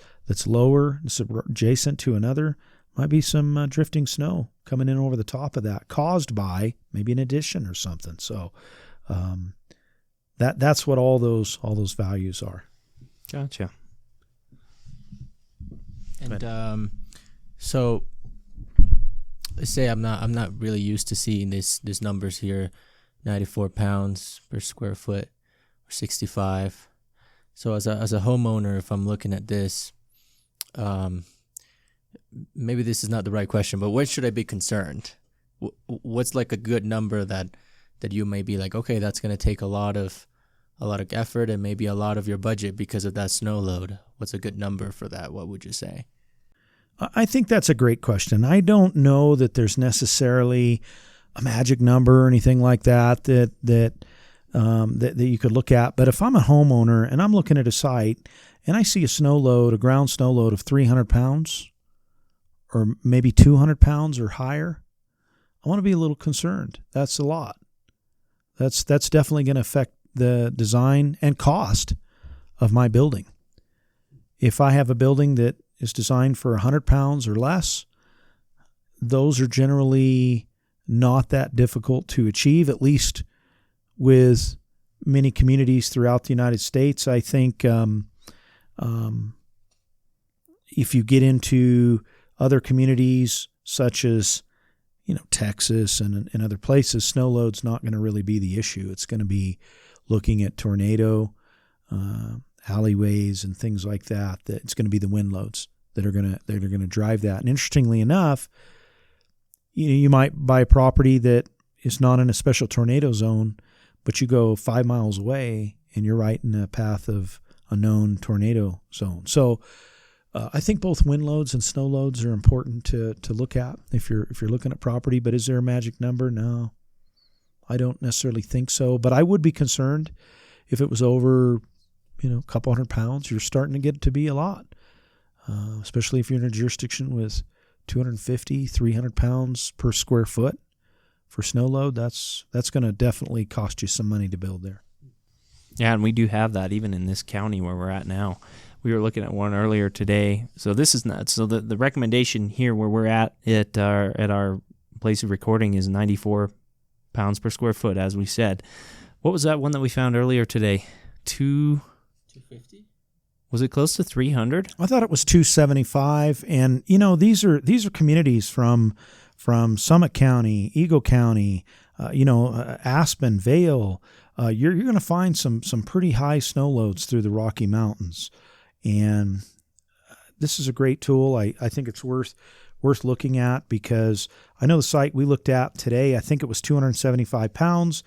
lower, it's adjacent to another, might be some drifting snow coming in over the top of that, caused by maybe an addition or something. So that's what all those values are. Gotcha. And so let's say I'm not really used to seeing these numbers here, 94 pounds per square foot or 65. So as a homeowner, if I'm looking at this, maybe this is not the right question, but what should I be concerned? What's like a good number that you may be like, okay, that's going to take a lot of effort and maybe a lot of your budget because of that snow load? What's a good number for that? What would you say? I think that's a great question. I don't know that there's necessarily a magic number or anything like that you could look at. But if I'm a homeowner and I'm looking at a site and I see a ground snow load of 300 pounds or maybe 200 pounds or higher, I want to be a little concerned. That's a lot. That's definitely going to affect the design and cost of my building. If I have a building that is designed for 100 pounds or less, those are generally not that difficult to achieve, at least with many communities throughout the United States. I think if you get into other communities such as Texas and other places, snow load's not going to really be the issue. It's going to be looking at tornado alleyways and things like that. That it's going to be the wind loads that are going to drive that. And interestingly enough, you might buy a property that is not in a special tornado zone, but you go 5 miles away and you're right in the path of a known tornado zone. So I think both wind loads and snow loads are important to look at if you're looking at property. But is there a magic number? No, I don't necessarily think so. But I would be concerned if it was over, a couple 100 pounds. You're starting to get to be a lot, especially if you're in a jurisdiction with 250, 300 pounds per square foot for snow load. That's going to definitely cost you some money to build there. Yeah, and we do have that even in this county where we're at now. We were looking at one earlier today. So this is not. So the recommendation here where we're at our place of recording is 94 pounds per square foot, as we said. What was that one that we found earlier today? 250? Was it close to 300? I thought it was 275. And these are communities from Summit County, Eagle County, Aspen, Vail. You're going to find some pretty high snow loads through the Rocky Mountains. And this is a great tool. I think it's worth looking at, because I know the site we looked at today, I think it was 275 pounds,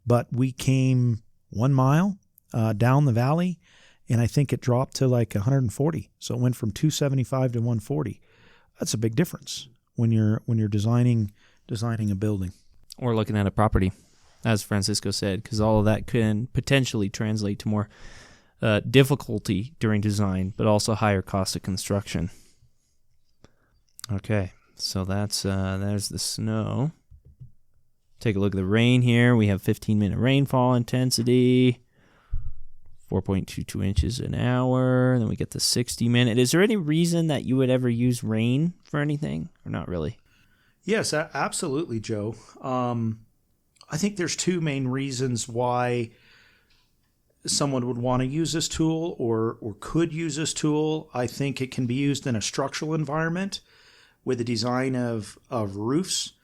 but we came 1 mile down the valley, and I think it dropped to like 140. So it went from 275 to 140. That's a big difference when you're designing a building. Or looking at a property, as Francisco said, because all of that can potentially translate to more difficulty during design, but also higher cost of construction. Okay, so there's the snow. Take a look at the rain here. We have 15-minute rainfall intensity, 4.22 inches an hour. Then we get the 60-minute. Is there any reason that you would ever use rain for anything, or not really? Yes, absolutely, Joe. I think there's two main reasons why someone would want to use this tool or could use this tool. I think it can be used in a structural environment with the design of roofs.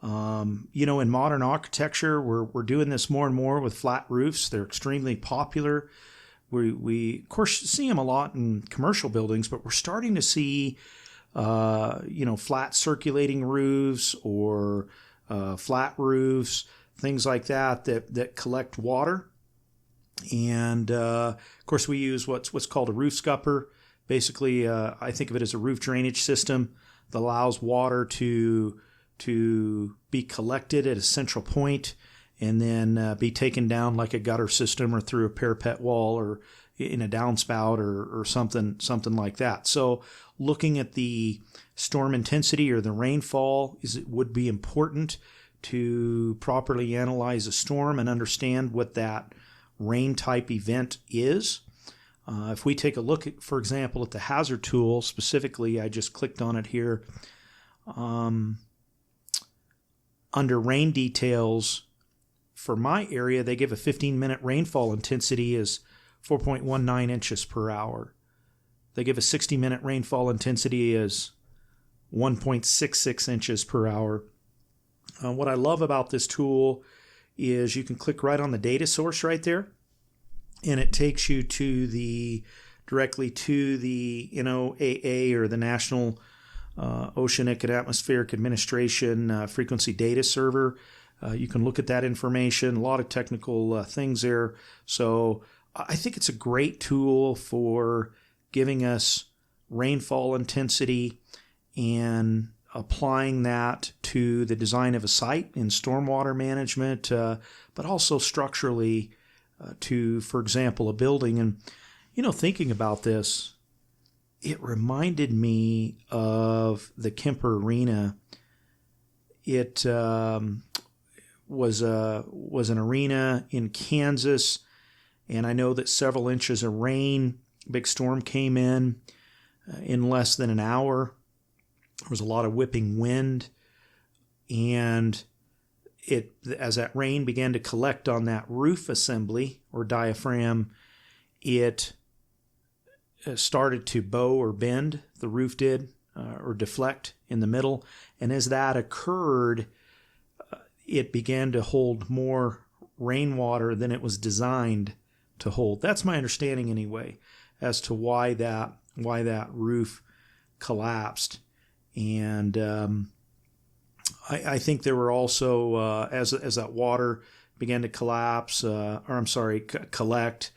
In modern architecture, we're doing this more and more with flat roofs. They're extremely popular. We of course see them a lot in commercial buildings, but we're starting to see flat circulating roofs or flat roofs, things like that collect water. And of course, we use what's called a roof scupper. Basically, I think of it as a roof drainage system that allows water to be collected at a central point and then be taken down like a gutter system or through a parapet wall or in a downspout or something like that. So looking at the storm intensity or the rainfall would be important to properly analyze a storm and understand what that rain type event is. If we take a look at, for example, at the hazard tool specifically, I just clicked on it here. Under rain details, for my area, they give a 15-minute rainfall intensity as 4.19 inches per hour. They give a 60-minute rainfall intensity as 1.66 inches per hour. What I love about this tool is you can click right on the data source right there, and it takes you directly to the NOAA or the National Oceanic and Atmospheric Administration frequency data server. You can look at that information, a lot of technical things there. So I think it's a great tool for giving us rainfall intensity and applying that to the design of a site in stormwater management, but also structurally to, for example, a building. And, thinking about this, it reminded me of the Kemper Arena. It was an arena in Kansas, and I know that several inches of rain, big storm came in less than an hour. There was a lot of whipping wind, and as that rain began to collect on that roof assembly or diaphragm, it started to bow or bend, the roof did, or deflect in the middle. And as that occurred, it began to hold more rainwater than it was designed to hold. That's my understanding anyway, as to why that roof collapsed. And I think there were also, as that water began to collapse, collect,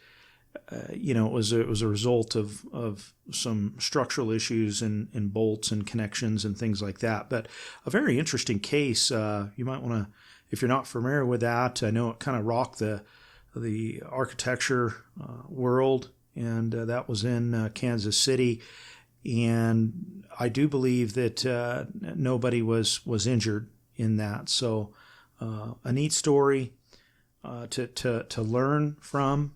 it was a result of some structural issues in bolts and connections and things like that. But a very interesting case. You might want to, if you're not familiar with that, I know it kind of rocked the architecture world, and that was in Kansas City. And I do believe that nobody was injured in that. So a neat story to learn from.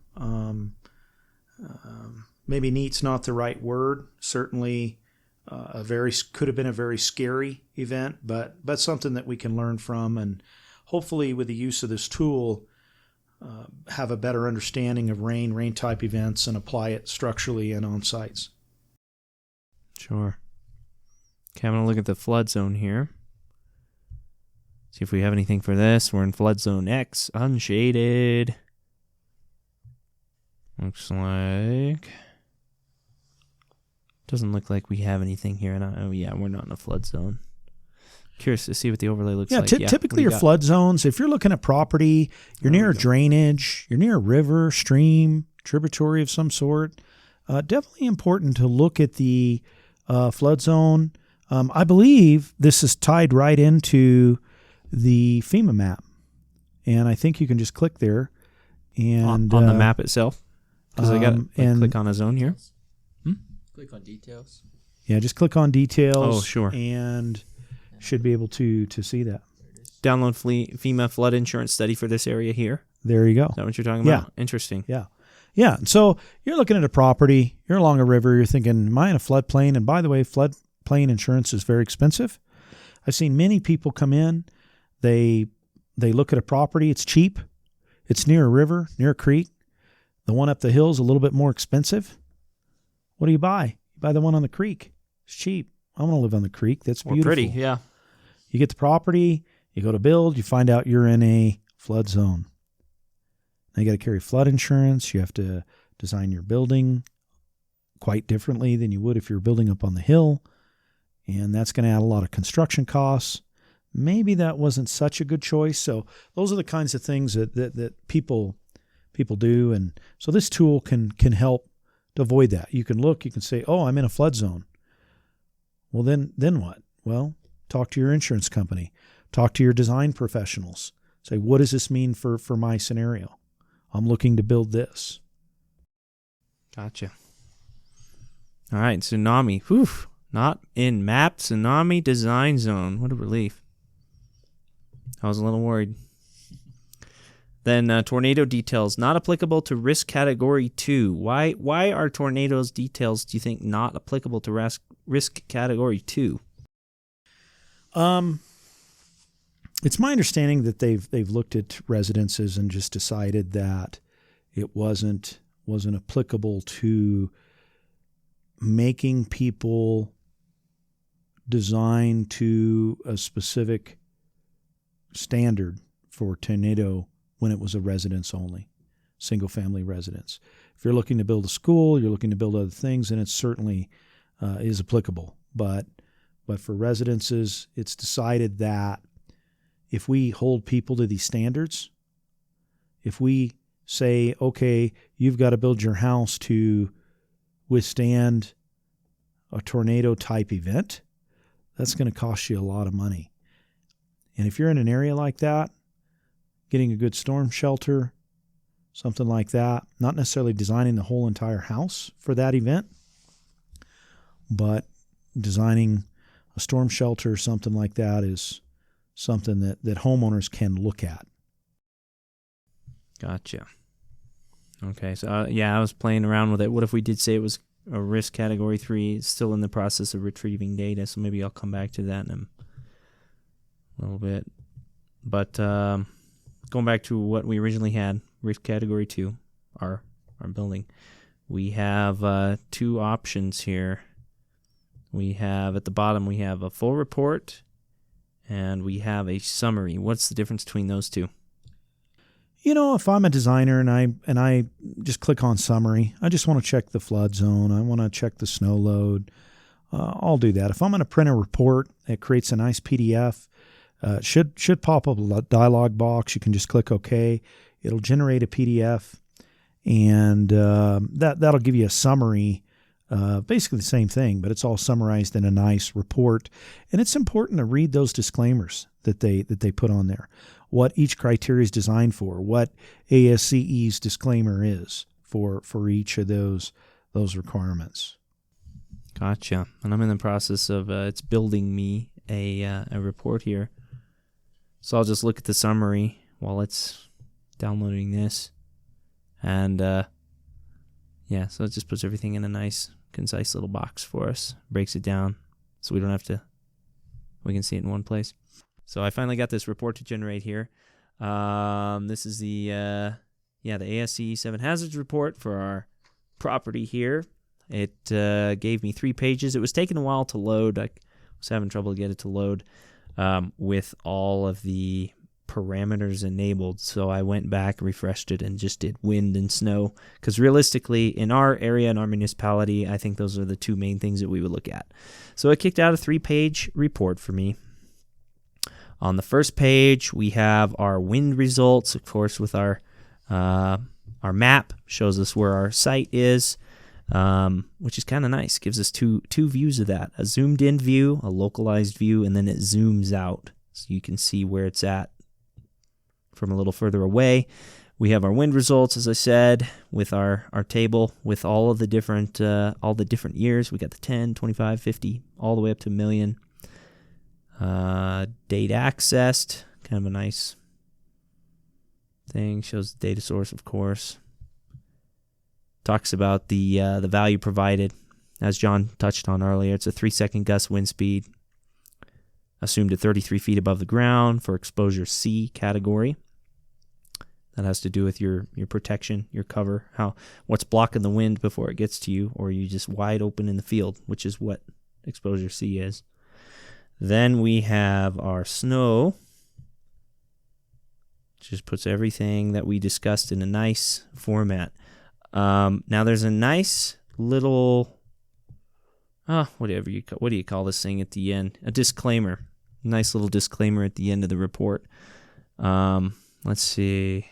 Maybe neat's not the right word. Certainly, could have been a very scary event, but something that we can learn from, and hopefully, with the use of this tool, have a better understanding of rain type events and apply it structurally and on sites. Sure. Okay, I'm going to look at the flood zone here. See if we have anything for this. We're in flood zone X, unshaded. Looks like... Doesn't look like we have anything here. We're not in a flood zone. Curious to see what the overlay looks like. Typically your flood zones, if you're looking at property, you're near a drainage, you're near a river, stream, tributary of some sort, definitely important to look at the flood zone. I believe this is tied right into the FEMA map. And I think you can just click there. And on the map itself? Because I got to click on a zone here. Click on details. Yeah, just click on details. Oh, sure. And should be able to see that. Download FEMA flood insurance study for this area here. There you go. Is that what you're talking about? Interesting. Yeah. Yeah. So you're looking at a property, you're along a river, you're thinking, am I in a floodplain? And by the way, floodplain insurance is very expensive. I've seen many people come in, they look at a property, it's cheap, it's near a river, near a creek. The one up the hill is a little bit more expensive. What do you buy? You buy the one on the creek. It's cheap. I want to live on the creek. That's beautiful. Pretty, yeah. You get the property, you go to build, you find out you're in a flood zone. Now you got to carry flood insurance. You have to design your building quite differently than you would if you're building up on the hill. And that's going to add a lot of construction costs. Maybe that wasn't such a good choice. So those are the kinds of things that people do. And so this tool can help to avoid that. You can look, you can say, oh, I'm in a flood zone. Well, then what? Well, talk to your insurance company. Talk to your design professionals. Say, what does this mean for my scenario? I'm looking to build this. Gotcha. All right, tsunami. Whew. Not in map, tsunami design zone. What a relief. I was a little worried. Then tornado details, not applicable to risk category 2. Why are tornadoes details, do you think, not applicable to risk category 2? It's my understanding that they've looked at residences and just decided that it wasn't applicable to making people design to a specific standard for tornado when it was a residence only, single-family residence. If you're looking to build a school, you're looking to build other things, and it certainly is applicable. But for residences, it's decided that if we hold people to these standards, if we say, okay, you've got to build your house to withstand a tornado-type event, that's going to cost you a lot of money. And if you're in an area like that, getting a good storm shelter, something like that, not necessarily designing the whole entire house for that event, but designing a storm shelter or something like that is something that homeowners can look at. Gotcha. Okay, so I was playing around with it. What if we did say it was a risk category 3? It's still in the process of retrieving data, so maybe I'll come back to that in a little bit. But going back to what we originally had, risk category 2, our building, we have 2 options here. We have at the bottom, we have a full report and we have a summary. What's the difference between those two? If I'm a designer and I just click on summary, I just want to check the flood zone. I want to check the snow load. I'll do that. If I'm going to print a report, it creates a nice PDF. Should pop up a dialog box. You can just click OK. It'll generate a PDF, and that'll give you a summary. Basically the same thing, but it's all summarized in a nice report. And it's important to read those disclaimers that they put on there. What each criteria is designed for, what ASCE's disclaimer is for each of those requirements. Gotcha. And I'm in the process of it's building me a report here. So I'll just look at the summary while it's downloading this. And so it just puts everything in a nice, concise little box for us. Breaks it down so we don't have to, we can see it in one place. So I finally got this report to generate here. This is the ASCE 7 hazards report for our property here. It gave me 3 pages. It was taking a while to load. I was having trouble to get it to load with all of the parameters enabled. So I went back, refreshed it, and just did wind and snow. Because realistically, in our area, in our municipality, I think those are the 2 main things that we would look at. So it kicked out a 3-page report for me. On the first page, we have our wind results, of course, with our map. Shows us where our site is, which is kind of nice. Gives us two views of that, a zoomed-in view, a localized view, and then it zooms out. So you can see where it's at from a little further away. We have our wind results, as I said, with our table with all of the different years. We got the 10, 25, 50, all the way up to 1 million. Data accessed, kind of a nice thing. Shows the data source, of course. Talks about the value provided, as John touched on earlier. It's a 3-second gust wind speed, assumed at 33 feet above the ground for exposure C category. That has to do with your protection, your cover, what's blocking the wind before it gets to you, or you just wide open in the field, which is what exposure C is. Then we have our snow, which just puts everything that we discussed in a nice format. Now there's a nice little, what do you call this thing at the end? A disclaimer. Nice little disclaimer at the end of the report. Let's see.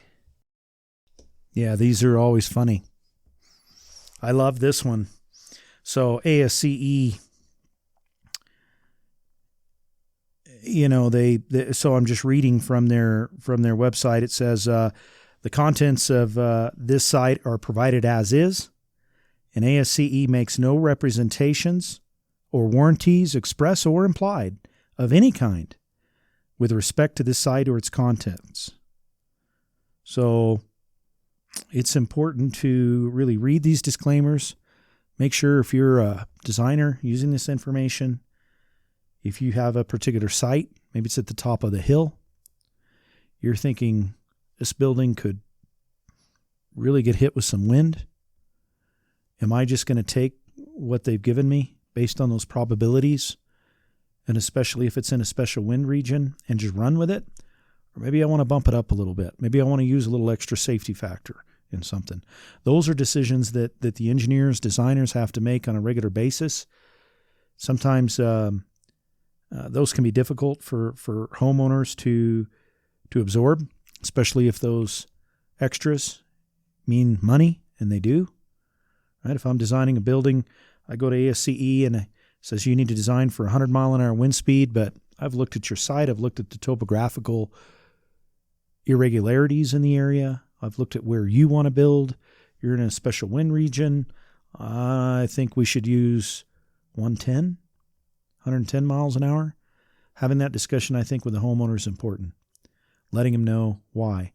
Yeah, these are always funny. I love this one. So ASCE, so I'm just reading from their website. It says the contents of this site are provided as is, and ASCE makes no representations or warranties, express or implied, of any kind with respect to this site or its contents. So it's important to really read these disclaimers. Make sure if you're a designer using this information, if you have a particular site, maybe it's at the top of the hill, you're thinking this building could really get hit with some wind. Am I just going to take what they've given me based on those probabilities, and especially if it's in a special wind region, and just run with it? Or maybe I want to bump it up a little bit. Maybe I want to use a little extra safety factor in something. Those are decisions that the engineers, designers have to make on a regular basis. Sometimes those can be difficult for homeowners to absorb, especially if those extras mean money, and they do. Right? If I'm designing a building, I go to ASCE and it says you need to design for 100-mile-an-hour wind speed, but I've looked at your site, I've looked at the topographical irregularities in the area, I've looked at where you want to build, you're in a special wind region, I think we should use 110 miles an hour. Having that discussion, I think, with the homeowner is important. Letting him know why.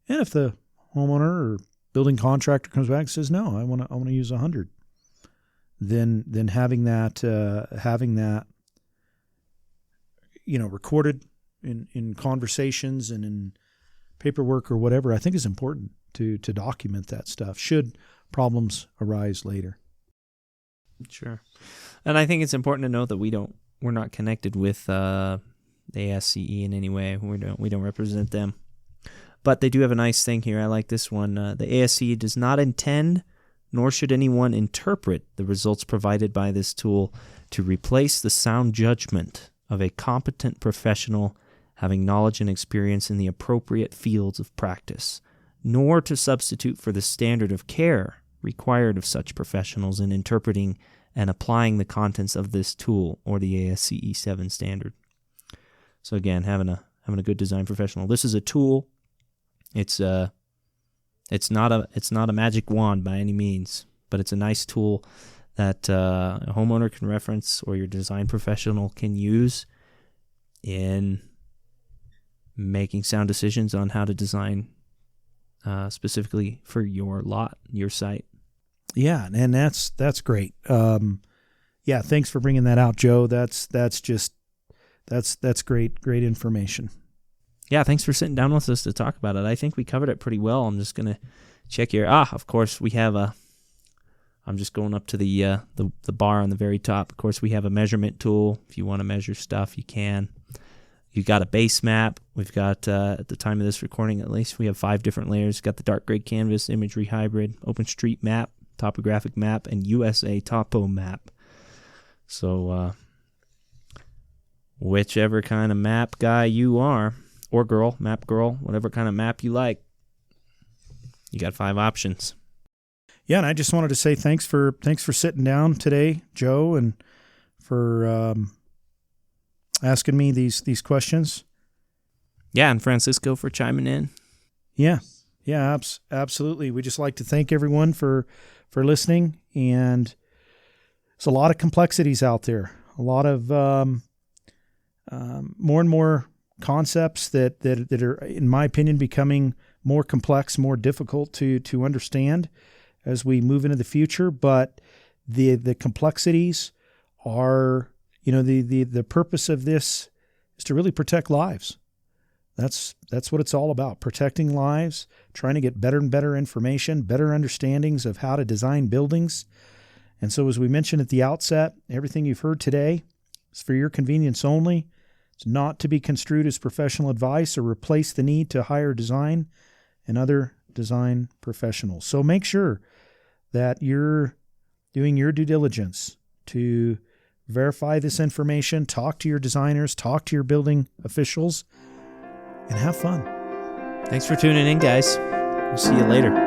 And if the homeowner or building contractor comes back and says, no, I want to use 100, then having that recorded in conversations and in paperwork or whatever, I think is important to document that stuff should problems arise later. Sure. And I think it's important to note that we're not connected with the ASCE in any way. We don't represent them. But they do have a nice thing here. I like this one. The ASCE does not intend, nor should anyone interpret, the results provided by this tool to replace the sound judgment of a competent professional having knowledge and experience in the appropriate fields of practice, nor to substitute for the standard of care required of such professionals in interpreting and applying the contents of this tool or the ASCE 7 standard. So again, having a good design professional. This is a tool. It's not a magic wand by any means, but it's a nice tool that a homeowner can reference or your design professional can use in making sound decisions on how to design specifically for your lot, your site. Yeah, and that's great. Yeah, thanks for bringing that out, Joe. That's great information. Yeah, thanks for sitting down with us to talk about it. I think we covered it pretty well. I'm just gonna check here. Of course we have I'm just going up to the bar on the very top. Of course we have a measurement tool. If you want to measure stuff, you can. You got a base map. We've got at the time of this recording, at least, we have 5 different layers. Got the dark gray canvas, imagery hybrid, OpenStreetMap, topographic map, and USA Topo map. So whichever kind of map guy you are, or girl, map girl, whatever kind of map you like, you got 5 options. Yeah, and I just wanted to say thanks for sitting down today, Joe, and for asking me these questions. Yeah, and Francisco for chiming in. Yeah, absolutely. We just like to thank everyone for listening, and there's a lot of complexities out there, a lot of more and more concepts that are, in my opinion, becoming more complex, more difficult to understand as we move into the future. But the complexities are, the purpose of this is to really protect lives. That's what it's all about, protecting lives, trying to get better and better information, better understandings of how to design buildings. And so, as we mentioned at the outset, everything you've heard today is for your convenience only. It's not to be construed as professional advice or replace the need to hire design and other design professionals. So make sure that you're doing your due diligence to verify this information, talk to your designers, talk to your building officials, and have fun. Thanks for tuning in, guys. We'll see you later.